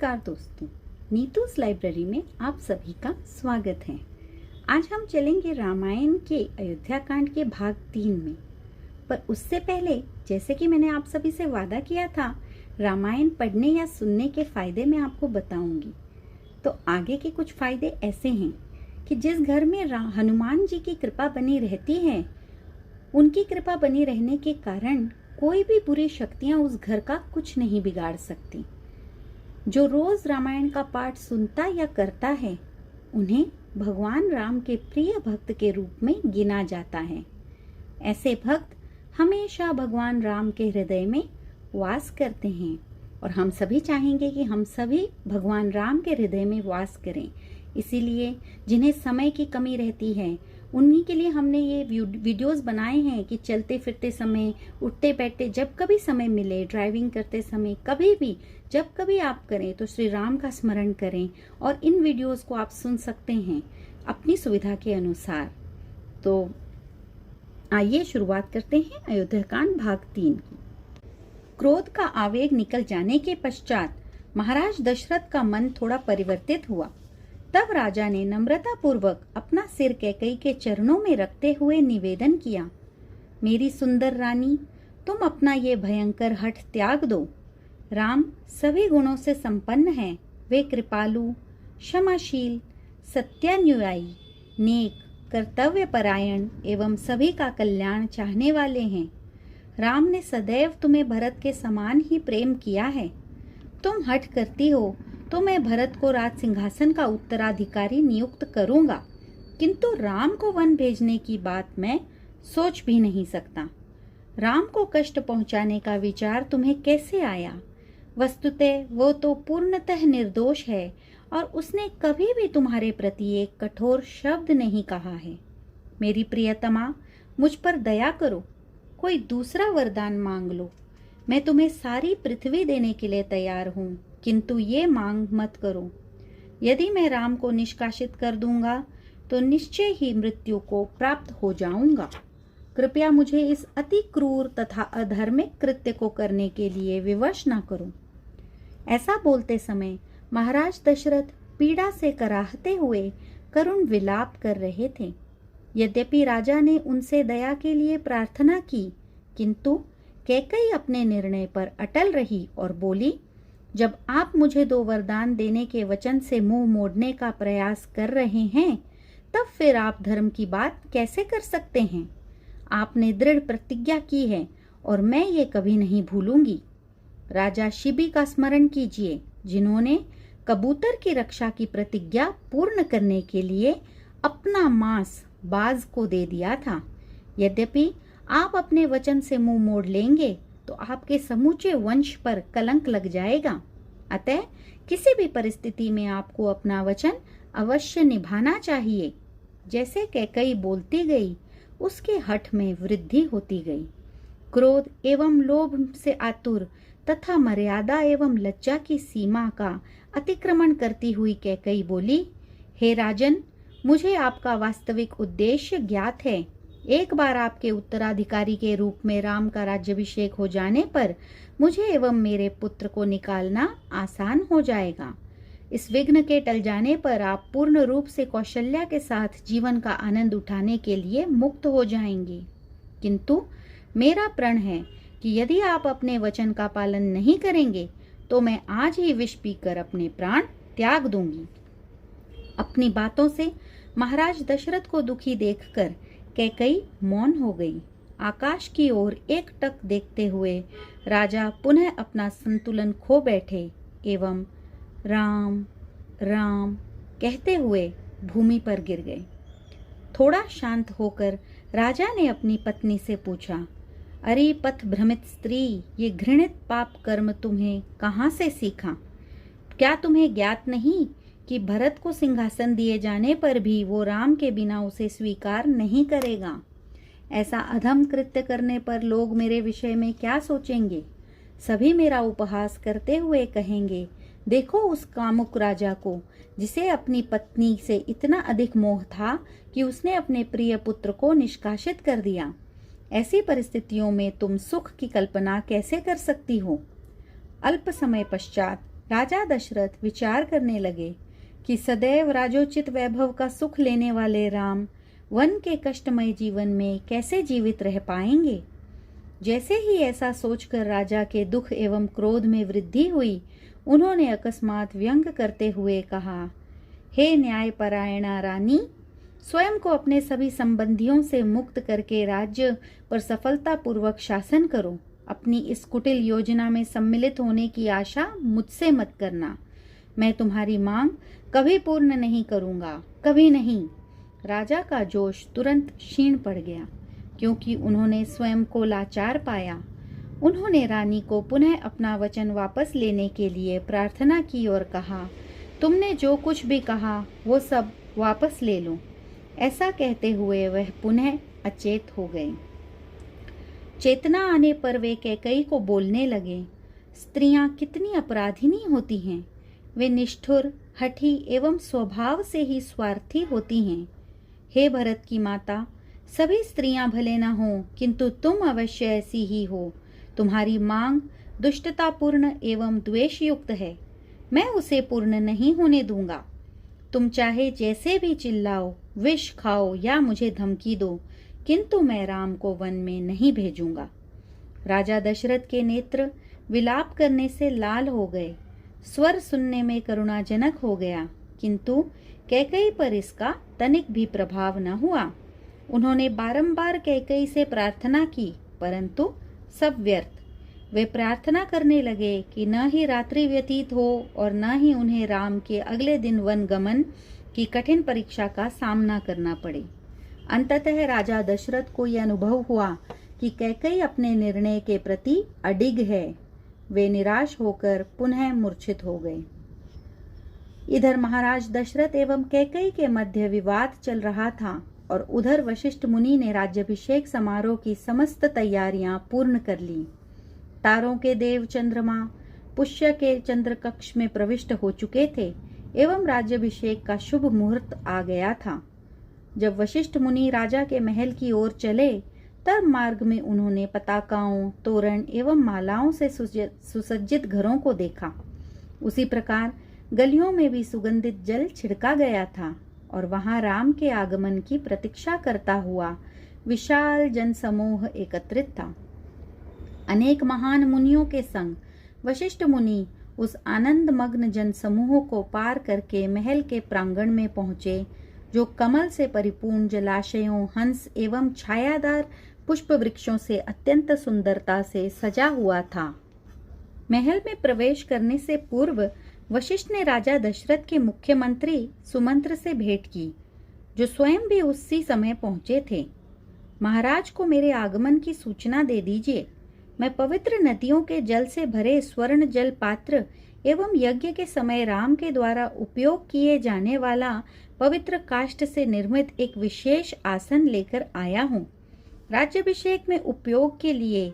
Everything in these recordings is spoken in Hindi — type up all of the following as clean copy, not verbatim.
नमस्कार दोस्तों, नीतूस लाइब्रेरी में आप सभी का स्वागत है। आज हम चलेंगे रामायण के अयोध्या कांड के भाग 3 में। पर उससे पहले, जैसे कि मैंने आप सभी से वादा किया था, रामायण पढ़ने या सुनने के फायदे मैं आपको बताऊंगी। तो आगे के कुछ फायदे ऐसे हैं कि जिस घर में हनुमान जी की कृपा बनी रहती है, उनकी कृपा बनी रहने के कारण कोई भी बुरी शक्तियां उस घर का कुछ नहीं बिगाड़ सकती। जो रोज रामायण का पाठ सुनता या करता है, उन्हें भगवान राम के प्रिय भक्त के रूप में गिना जाता है। ऐसे भक्त हमेशा भगवान राम के हृदय में वास करते हैं और हम सभी चाहेंगे कि हम सभी भगवान राम के हृदय में वास करें। इसीलिए जिन्हें समय की कमी रहती है, उन्हीं के लिए हमने ये वीडियोस बनाए हैं कि चलते फिरते समय, उठते बैठते, जब कभी समय मिले, ड्राइविंग करते समय, कभी भी जब कभी आप करें तो श्री राम का स्मरण करें और इन वीडियोस को आप सुन सकते हैं अपनी सुविधा के अनुसार। तो आइए शुरुआत करते हैं अयोध्या कांड भाग 3 की। क्रोध का आवेग निकल जाने के पश्चात महाराज दशरथ का मन थोड़ा परिवर्तित हुआ। तब राजा ने नम्रता पूर्वक अपना सिर कैकेयी के चरणों में रखते हुए निवेदन किया, मेरी सुंदर रानी, तुम अपना ये भयंकर हठ त्याग दो। राम सभी गुणों से संपन्न है। वे कृपालु, क्षमाशील, सत्यानुयायी, नेक, कर्तव्यपरायण एवं सभी का कल्याण चाहने वाले हैं। राम ने सदैव तुम्हें भरत के समान ही प्रेम किया है। तुम हठ करती हो तो मैं भरत को राज सिंहासन का उत्तराधिकारी नियुक्त करूंगा, किंतु राम को वन भेजने की बात मैं सोच भी नहीं सकता। राम को कष्ट पहुंचाने का विचार तुम्हें कैसे आया? वस्तुतः वो तो पूर्णतः निर्दोष है और उसने कभी भी तुम्हारे प्रति एक कठोर शब्द नहीं कहा है। मेरी प्रियतमा, मुझ पर दया करो, कोई दूसरा वरदान मांग लो। मैं तुम्हें सारी पृथ्वी देने के लिए तैयार हूँ, किंतु ये मांग मत करो, यदि मैं राम को निष्कासित कर दूंगा तो निश्चय ही मृत्यु को प्राप्त हो जाऊंगा। कृपया मुझे इस अति क्रूर तथा अधर्मिक कृत्य को करने के लिए विवश न करो। ऐसा बोलते समय महाराज दशरथ पीड़ा से कराहते हुए करुण विलाप कर रहे थे। यद्यपि राजा ने उनसे दया के लिए प्रार्थना की, किंतु कैकेयी अपने निर्णय पर अटल रही और बोली, जब आप मुझे 2 वरदान देने के वचन से मुंह मोड़ने का प्रयास कर रहे हैं, तब फिर आप धर्म की बात कैसे कर सकते हैं? आपने दृढ़ प्रतिज्ञा की है और मैं ये कभी नहीं भूलूंगी। राजा शिबी का स्मरण कीजिए, जिन्होंने कबूतर की रक्षा की प्रतिज्ञा पूर्ण करने के लिए अपना मांस बाज को दे दिया था। यद्यपि आप अपने वचन से मुंह मोड़ लेंगे तो आपके समूचे वंश पर कलंक लग जाएगा। अतः किसी भी परिस्थिति में आपको अपना वचन अवश्य निभाना चाहिए। जैसे कैकेयी बोलती गई, उसके हठ में वृद्धि होती गई। क्रोध एवं लोभ से आतुर तथा मर्यादा एवं लज्जा की सीमा का अतिक्रमण करती हुई कैकेयी बोली, हे राजन, मुझे आपका वास्तविक उद्देश्य ज्ञात है। एक बार आपके उत्तराधिकारी के रूप में राम का राज्याभिषेक हो जाने पर मुझे एवं मेरे पुत्र को निकालना आसान हो जाएगा। इस विघ्न के टल जाने पर आप पूर्ण रूप से कौशल्या के साथ जीवन का आनंद उठाने के लिए मुक्त हो जाएंगे। किंतु मेरा प्रण है कि यदि आप अपने वचन का पालन नहीं करेंगे तो मैं आज ही विष पीकर अपने प्राण त्याग दूंगी। अपनी बातों से महाराज दशरथ को दुखी देखकर कैकेयी मौन हो गई। आकाश की ओर एकटक देखते हुए राजा पुनः अपना संतुलन खो बैठे एवं राम राम कहते हुए भूमि पर गिर गए। थोड़ा शांत होकर राजा ने अपनी पत्नी से पूछा, अरे पथ भ्रमित स्त्री, ये घृणित पाप कर्म तुम्हें कहाँ से सीखा? क्या तुम्हें ज्ञात नहीं कि भरत को सिंहासन दिए जाने पर भी वो राम के बिना उसे स्वीकार नहीं करेगा? ऐसा अधम कृत्य करने पर लोग मेरे विषय में क्या सोचेंगे? सभी मेरा उपहास करते हुए कहेंगे, देखो उस कामुक राजा को, जिसे अपनी पत्नी से इतना अधिक मोह था कि उसने अपने प्रिय पुत्र को निष्कासित कर दिया। ऐसी परिस्थितियों में तुम सुख की कल्पना कैसे कर सकती हो? अल्प समय पश्चात राजा दशरथ विचार करने लगे कि सदैव राजोचित वैभव का सुख लेने वाले राम वन के कष्टमय जीवन में कैसे जीवित रह पाएंगे। जैसे ही ऐसा सोचकर राजा के दुख एवं क्रोध में वृद्धि हुई, उन्होंने अकस्मात व्यंग करते हुए कहा, हे न्यायपरायणा रानी, स्वयं को अपने सभी संबंधियों से मुक्त करके राज्य पर सफलतापूर्वक शासन करो। अपनी इस कुटिल योजना में सम्मिलित होने की आशा मुझसे मत करना। मैं तुम्हारी मांग कभी पूर्ण नहीं करूंगा, कभी नहीं। राजा का जोश तुरंत क्षीण पड़ गया, क्योंकि उन्होंने स्वयं को लाचार पाया। उन्होंने रानी को पुनः अपना वचन वापस लेने के लिए प्रार्थना की और कहा, तुमने जो कुछ भी कहा वो सब वापस ले लो। ऐसा कहते हुए वह पुनः अचेत हो गए। चेतना आने पर वे कैकेयी को बोलने लगे, स्त्रियां कितनी अपराधिनी होती हैं। वे निष्ठुर, हठी एवं स्वभाव से ही स्वार्थी होती हैं। हे भरत की माता, सभी स्त्रियां भले न हों, किंतु तुम अवश्य ऐसी ही हो। तुम्हारी मांग दुष्टतापूर्ण एवं द्वेषयुक्त है। मैं उसे पूर्ण नहीं होने दूंगा। तुम चाहे जैसे भी चिल्लाओ, विष खाओ या मुझे धमकी दो, किंतु मैं राम को वन में नहीं भेजूंगा। राजा दशरथ के नेत्र विलाप करने से लाल हो गए। स्वर सुनने में करुणाजनक हो गया, किंतु कैकेयी पर इसका तनिक भी प्रभाव न हुआ। उन्होंने बारंबार कैकेयी से प्रार्थना की, परंतु सब व्यर्थ। वे प्रार्थना करने लगे कि न ही रात्रि व्यतीत हो और न ही उन्हें राम के अगले दिन वन गमन की कठिन परीक्षा का सामना करना पड़े। अंततः राजा दशरथ को यह अनुभव हुआ कि कैकेयी अपने निर्णय के प्रति अडिग है। वे निराश होकर पुनः मूर्छित हो गए। इधर महाराज दशरथ एवं कैकेयी के मध्य विवाद चल रहा था और उधर वशिष्ठ मुनि ने राज्याभिषेक समारोह की समस्त तैयारियां पूर्ण कर ली। तारों के देव चंद्रमा पुष्य के चंद्र कक्ष में प्रविष्ट हो चुके थे एवं राज्याभिषेक का शुभ मुहूर्त आ गया था। जब वशिष्ठ मुनि राजा के महल की ओर चले, तब मार्ग में उन्होंने पताकाओं, तोरण एवं मालाओं से सुसज्जित घरों को देखा। उसी प्रकार गलियों में भी सुगंधित जल छिड़का गया था और वहां राम के आगमन की प्रतीक्षा करता हुआ विशाल जनसमूह एकत्रित था। अनेक महान मुनियों के संग वशिष्ठ मुनि उस आनंद मग्न जनसमूह को पार करके महल के प्रांगण में पहुंचे, जो कमल से परिपूर्ण जलाशयों, हंस एवं छायादार पुष्प वृक्षों से अत्यंत सुंदरता से सजा हुआ था। महल में प्रवेश करने से पूर्व वशिष्ठ ने राजा दशरथ के मुख्यमंत्री सुमंत्र से भेंट की, जो स्वयं भी उसी समय पहुंचे थे। महाराज को मेरे आगमन की सूचना दे दीजिए। मैं पवित्र नदियों के जल से भरे स्वर्ण जल पात्र एवं यज्ञ के समय राम के द्वारा उपयोग किए जाने वाला पवित्र काष्ठ से निर्मित एक विशेष आसन लेकर आया हूँ। राज्याभिषेक में उपयोग के लिए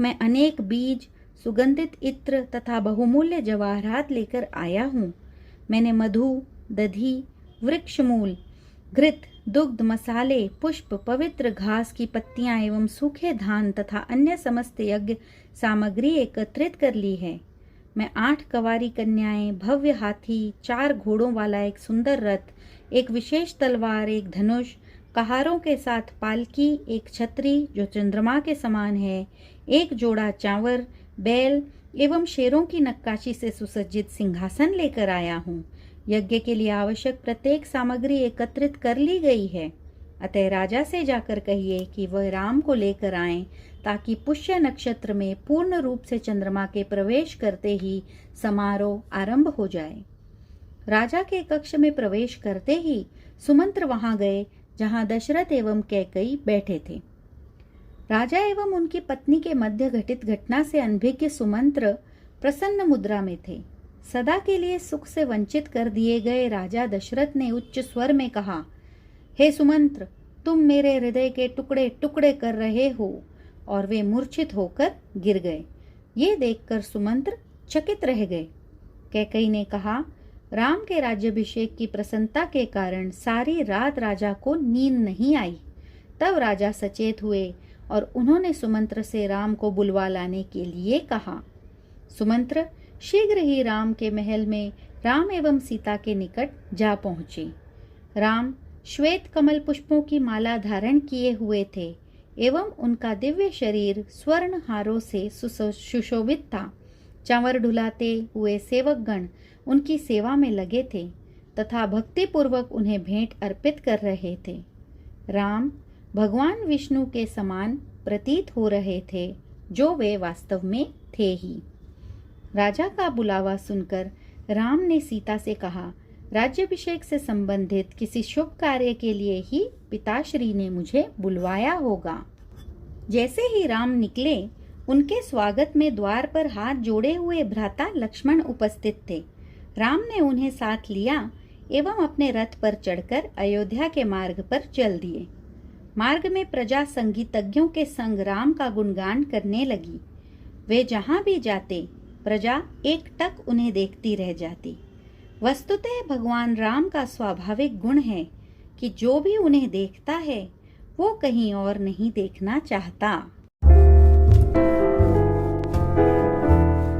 मैं अनेक बीज, सुगंधित इत्र तथा बहुमूल्य जवाहरात लेकर आया हूँ। मैंने मधु, दधी, वृक्षमूल, घृत, दुग्ध, मसाले, पुष्प, पवित्र घास की पत्तियां एवं सूखे धान तथा अन्य समस्त यज्ञ सामग्री एकत्रित कर ली है। मैं 8 कंवारी कन्याएं, भव्य हाथी, 4 घोड़ों वाला एक सुंदर रथ, एक विशेष तलवार, एक धनुष, कहारों के साथ पालकी, एक छतरी जो चंद्रमा के समान है, एक जोड़ा चांवर, बैल एवं शेरों की नक्काशी से सुसज्जित सिंहासन लेकर आया हूँ। यज्ञ के लिए आवश्यक प्रत्येक सामग्री एकत्रित कर ली गई है। अतः राजा से जाकर कहिए कि वह राम को लेकर आएं, ताकि पुष्य नक्षत्र में पूर्ण रूप से चंद्रमा के प्रवेश करते ही समारोह आरंभ हो जाए। राजा के कक्ष में प्रवेश करते ही सुमंत्र वहां गए, जहां दशरथ एवं कैकेयी बैठे थे। राजा एवं उनकी पत्नी के मध्य घटित घटना से अनभिज्ञ सुमंत्र प्रसन्न मुद्रा में थे। सदा के लिए सुख से वंचित कर दिए गए राजा दशरथ ने उच्च स्वर में कहा, हे सुमंत्र, तुम मेरे हृदय के टुकड़े टुकड़े कर रहे हो। और वे मूर्छित होकर गिर गए। ये देखकर सुमंत्र चकित रह गए। कैकेयी ने कहा, राम के राज्याभिषेक की प्रसन्नता के कारण सारी रात राजा को नींद नहीं आई। तब राजा सचेत हुए और उन्होंने सुमंत्र से राम को बुलवा लाने के लिए कहा। सुमंत्र, शीघ्र ही राम के महल में राम एवं सीता के निकट जा पहुँचे। राम श्वेत कमल पुष्पों की माला धारण किए हुए थे एवं उनका दिव्य शरीर स्वर्ण हारों से सुशोभित था। चांवर ढुलाते हुए सेवकगण उनकी सेवा में लगे थे तथा भक्तिपूर्वक उन्हें भेंट अर्पित कर रहे थे। राम भगवान विष्णु के समान प्रतीत हो रहे थे, जो वे वास्तव में थे ही। राजा का बुलावा सुनकर राम ने सीता से कहा, राज्याभिषेक से संबंधित किसी शुभ कार्य के लिए ही पिताश्री ने मुझे बुलवाया होगा। जैसे ही राम निकले, उनके स्वागत में द्वार पर हाथ जोड़े हुए भ्राता लक्ष्मण उपस्थित थे। राम ने उन्हें साथ लिया एवं अपने रथ पर चढ़कर अयोध्या के मार्ग पर चल दिए। मार्ग में प्रजा संगीतज्ञों के संग राम का गुणगान करने लगी। वे जहाँ भी जाते, प्रजा एकटक उन्हें देखती रह जाती। वस्तुतः भगवान राम का स्वाभाविक गुण है कि जो भी उन्हें देखता है वो कहीं और नहीं देखना चाहता।